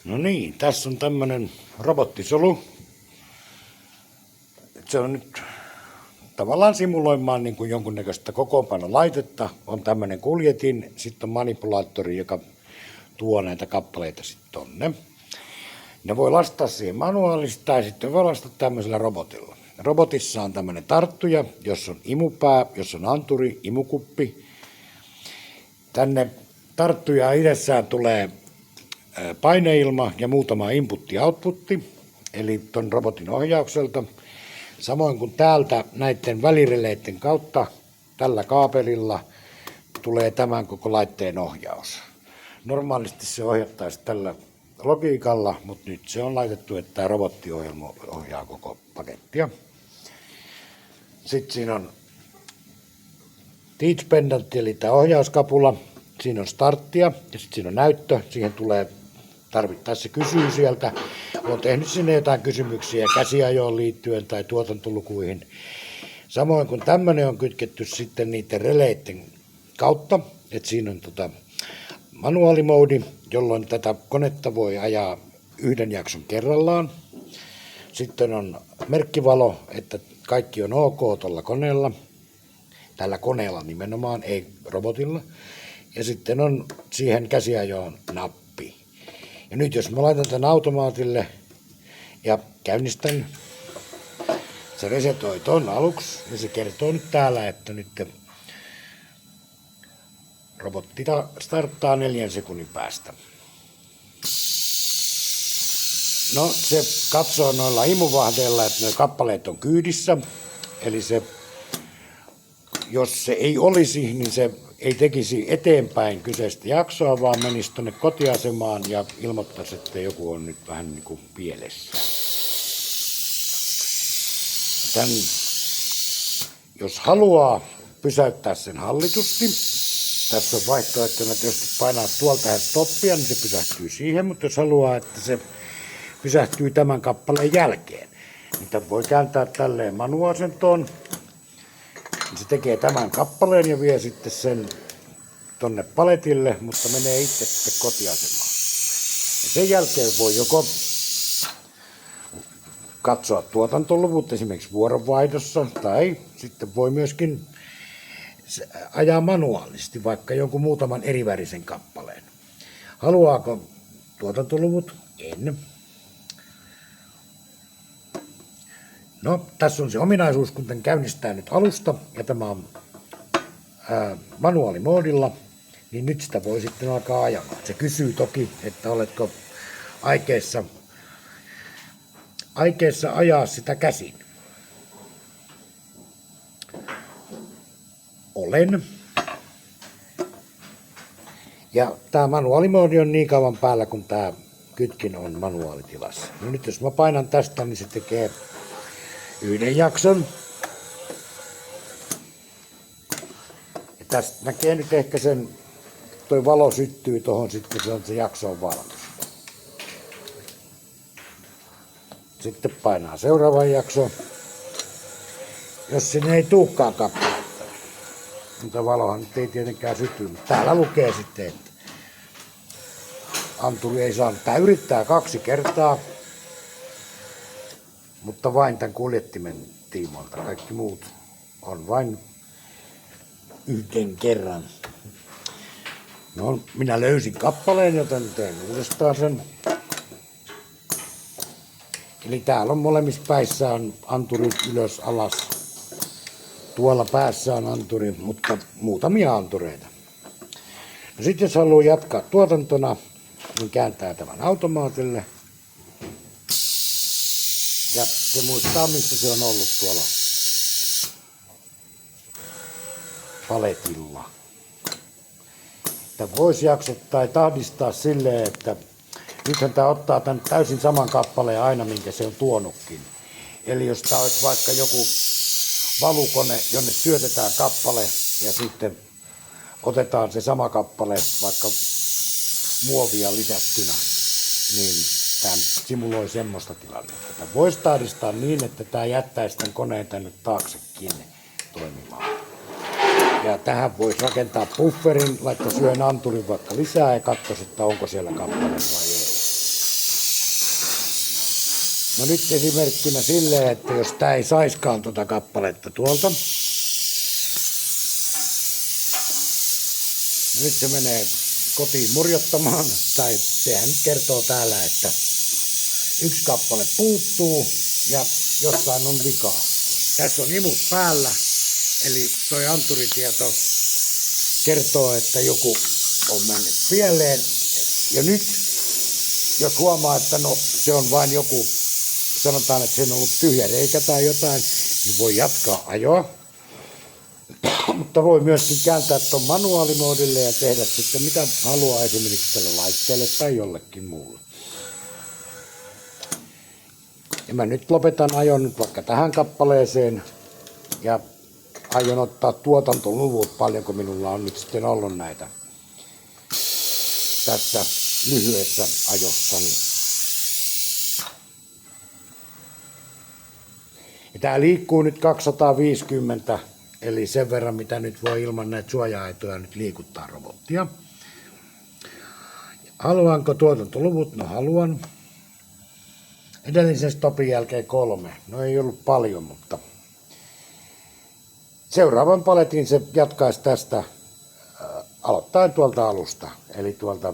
No niin, tässä on tämmönen robottisolu. Se on nyt tavallaan simuloimaan niin kuin jonkunnäköistä kokoonpanolaitetta. On tämmönen kuljetin, sitten on manipulaattori, joka tuo näitä kappaleita sitten tonne. Ne voi lastaa siihen manuaalisesti tai sitten voi lastata tämmöisellä robotilla. Robotissa on tämmönen tarttuja, jossa on imupää, jossa on anturi, imukuppi. Tänne tarttuja idessään tulee paineilma ja muutama inputti-outputti, eli ton robotin ohjaukselta. Samoin kuin täältä näiden välireleiden kautta tällä kaapelilla tulee tämän koko laitteen ohjaus. Normaalisti se ohjattaisi tällä logiikalla, mutta nyt se on laitettu, että tämä robottiohjelma ohjaa koko pakettia. Sitten siinä on teach pendant, eli tämä ohjauskapula. Siinä on starttia ja sitten siinä on näyttö. Siihen tulee tarvittaessa kysyy sieltä. Olen tehnyt sinne jotain kysymyksiä käsiajoon liittyen tai tuotantolukuihin. Samoin kuin tämmöinen on kytketty sitten niiden releiden kautta, että siinä on manuaalimoodi, jolloin tätä konetta voi ajaa yhden jakson kerrallaan. Sitten on merkkivalo, että kaikki on ok tuolla koneella. Tällä koneella nimenomaan, ei robotilla. Ja sitten on siihen käsiajoon nappi. Ja nyt jos mä laitan tämän automaatille ja käynnistän, se resetoi ton aluksi ja se kertoo nyt täällä, että nyt robotti starttaa 4 sekunnin päästä. No se katsoo noilla imuvahdeilla, että nuo kappaleet on kyydissä. Eli se, jos se ei olisi, niin se ei tekisi eteenpäin kyseistä jaksoa, vaan menisi tuonne kotiasemaan ja ilmoittaisi, että joku on nyt vähän niin kuin pielessä. Tän, jos haluaa pysäyttää sen hallitusti, tässä on vaihtoehtona tietysti painaa tuolta tähän stoppia, niin se pysähtyy siihen, mutta jos haluaa, että se pysähtyy tämän kappaleen jälkeen, niin tämän voi kääntää tälleen manuasentoon. Se tekee tämän kappaleen ja vie sitten sen tonne paletille, mutta menee itse sitten kotiasemaan. Ja sen jälkeen voi joko katsoa tuotantoluvut esimerkiksi vuoronvaihdossa, tai sitten voi myöskin ajaa manuaalisesti vaikka jonkun muutaman erivärisen kappaleen. Haluaako tuotantoluvut? En. No, tässä on se ominaisuus, kun tämän käynnistää nyt alusta, ja tämä on manuaalimoodilla, niin nyt sitä voi sitten alkaa ajamaan. Se kysyy toki, että oletko aikeissa ajaa sitä käsin. Olen. Ja tämä manuaalimoodi on niin kauan päällä, kun tämä kytkin on manuaalitilassa. No nyt jos mä painan tästä, niin se tekee yhden jakson. Ja tästä näkee nyt ehkä sen, toi valo syttyy tuohon sitten, se jakso on valmis. Sitten painaa seuraavan jakson. Jos sinne ei tulekaan kappaletta, mutta valohan nyt ei tietenkään sytty, mutta täällä lukee sitten, että anturi ei saa. Tää yrittää 2 kertaa. Mutta vain tämän kuljettimen tiimoilta. Kaikki muut on vain yhden kerran. No, minä löysin kappaleen, joten teen uudestaan sen. Eli täällä on molemmissa päissä on anturi ylös alas. Tuolla päässä on anturi, mutta muutamia antureita. No sitten jos haluaa jatkaa tuotantona, niin kääntää tämän automaatille. Ja se muistaa, missä se on ollut tuolla paletilla. Tämä voisi jaksottaa tai tahdistaa silleen, että nythän tämä ottaa tämän täysin saman kappaleen aina, minkä se on tuonutkin. Eli jos tämä olisi vaikka joku valukone, jonne syötetään kappale ja sitten otetaan se sama kappale vaikka muovia lisättynä, niin tämä simuloi semmoista tilannetta. Tämä voisi tahdistaa niin, että tämä jättäisi tämän koneen tänne taaksekin toimimaan. Ja tähän voisi rakentaa bufferin, laittaa syön anturin vaikka lisää ja katsoisi, että onko siellä kappale vai ei. No nyt esimerkkinä silleen, että jos tää ei saiskaan tuota kappaletta tuolta. Nyt se menee kotiin murjottamaan, tai sehän kertoo täällä, että yksi kappale puuttuu ja jossain on vikaa. Tässä on imut päällä, eli toi anturitieto kertoo, että joku on mennyt pieleen. Ja nyt, jos huomaa, että no se on vain joku, sanotaan, että se on ollut tyhjä reikä tai jotain, niin voi jatkaa ajoa. Mutta voi myöskin kääntää tuon manuaalimoodille ja tehdä sitten mitä haluaa esimerkiksi tälle laitteelle tai jollekin muulle. Ja mä nyt lopetan ajon nyt vaikka tähän kappaleeseen ja aion ottaa tuotantoluvut, paljonko minulla on nyt sitten ollut näitä tässä lyhyessä ajossani. Ja tää liikkuu nyt 250, eli sen verran mitä nyt voi ilman näitä suoja-aitoja nyt liikuttaa robottia. Haluanko tuotantoluvut? No haluan. Edellisen stopin jälkeen 3. No ei ollut paljon, mutta seuraavan paletin se jatkaisi tästä aloittaen tuolta alusta, eli tuolta